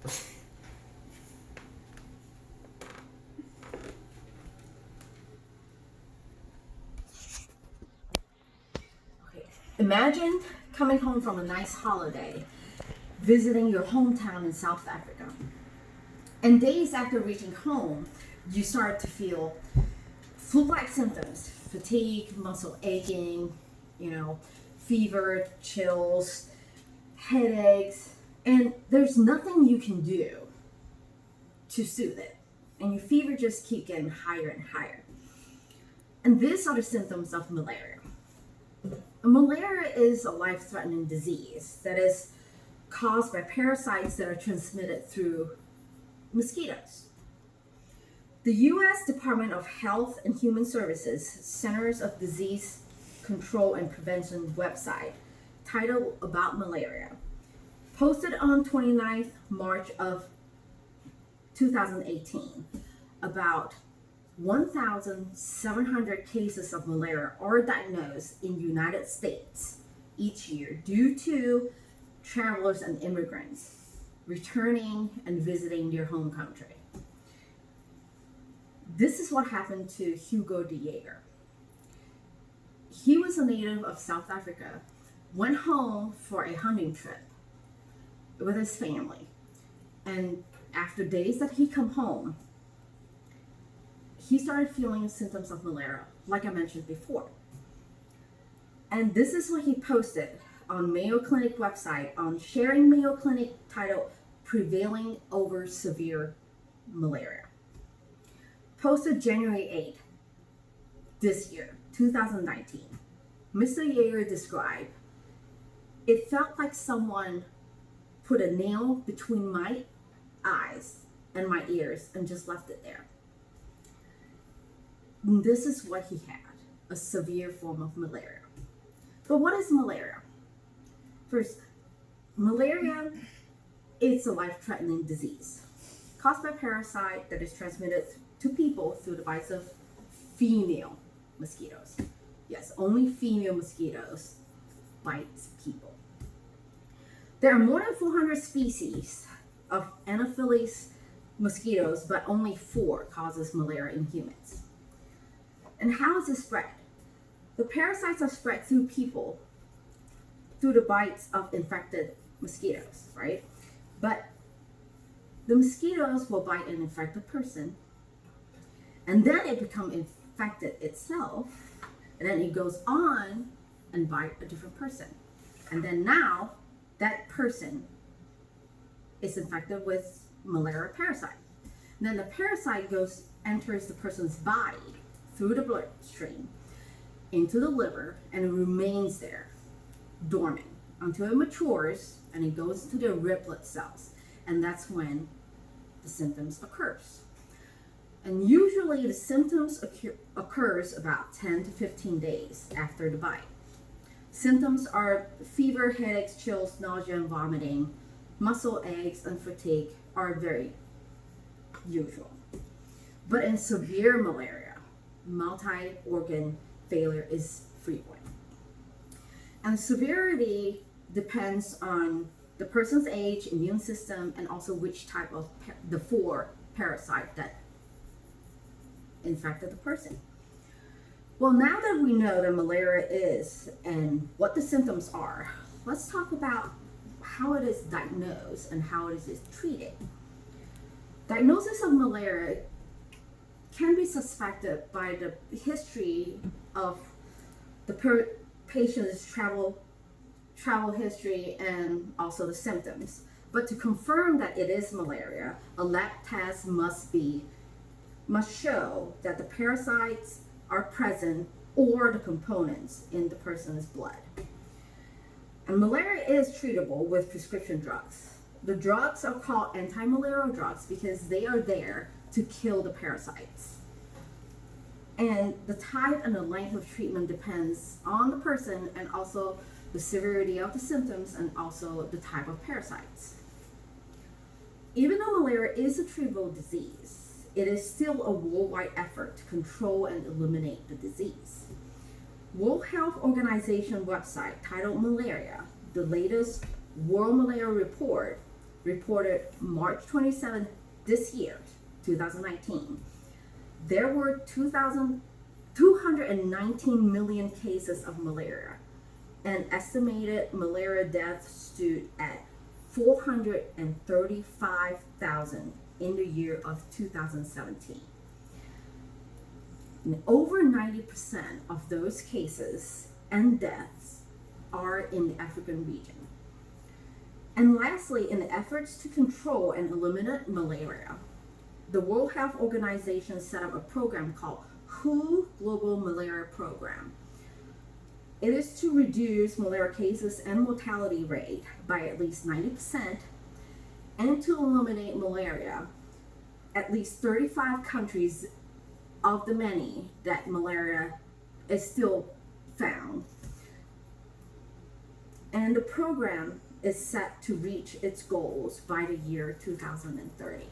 Okay. Imagine coming home from a nice holiday, visiting your hometown in South Africa. And days after reaching home, you start to feel flu-like symptoms, fatigue, muscle aching, fever, chills, headaches, and there's nothing you can do to soothe it. And your fever just keeps getting higher and higher. And these are the symptoms of malaria. Malaria is a life-threatening disease that is caused by parasites that are transmitted through mosquitoes. The U.S. Department of Health and Human Services Centers of Disease Control and Prevention website titled About Malaria posted on 29th March of 2018 about 1,700 cases of malaria are diagnosed in the United States each year due to travelers and immigrants returning and visiting their home country. This is what happened to Hugo de Jager. He was a native of South Africa, went home for a hunting trip with his family, and after days that he come home, he started feeling symptoms of malaria, like I mentioned before. And this is what he posted on Mayo Clinic website on Sharing Mayo Clinic titled Prevailing Over Severe Malaria. Posted January 8th this year, 2019. Mr. Jager described, "It felt like someone put a nail between my eyes and my ears and just left it there." And this is what he had, a severe form of malaria. But what is malaria? First, malaria is a life-threatening disease caused by a parasite that is transmitted to people through the bites of female mosquitoes. Yes, only female mosquitoes bites people. There are more than 400 species of Anopheles mosquitoes, but only 4 causes malaria in humans. And how is it spread? The parasites are spread through people through the bites of infected mosquitoes, right? But the mosquitoes will bite an infected person, and then it becomes infected itself, and then it goes on and bite a different person. And then now that person is infected with malaria parasite. And then the parasite enters the person's body through the bloodstream into the liver and remains there dormant until it matures and it goes to the red blood cells, and that's when the symptoms occurs. And usually the symptoms occurs about 10 to 15 days after the bite. Symptoms are fever, headaches, chills, nausea, and vomiting. Muscle aches and fatigue are very usual. But in severe malaria, multi-organ failure is frequent. And severity depends on the person's age, immune system, and also which type of the 4 parasite that infected the person. Well, now that we know that malaria is and what the symptoms are, let's talk about how it is diagnosed and how it is treated. Diagnosis of malaria can be suspected by the history of the patient's travel history and also the symptoms. But to confirm that it is malaria, a lab test must show that the parasites are present or the components in the person's blood. And malaria is treatable with prescription drugs. The drugs are called anti-malarial drugs because they are there to kill the parasites. And the type and the length of treatment depends on the person and also the severity of the symptoms and also the type of parasites. Even though malaria is a treatable disease, it is still a worldwide effort to control and eliminate the disease. World Health Organization website titled Malaria, the latest World Malaria Report, reported March 27th this year, 2019, there were 219 million cases of malaria, and estimated malaria deaths stood at 435,000 in the year of 2017. And over 90% of those cases and deaths are in the African region. And lastly, in the efforts to control and eliminate malaria, the World Health Organization set up a program called WHO Global Malaria Program. It is to reduce malaria cases and mortality rate by at least 90% and to eliminate malaria at least 35 countries of the many that malaria is still found. And the program is set to reach its goals by the year 2030.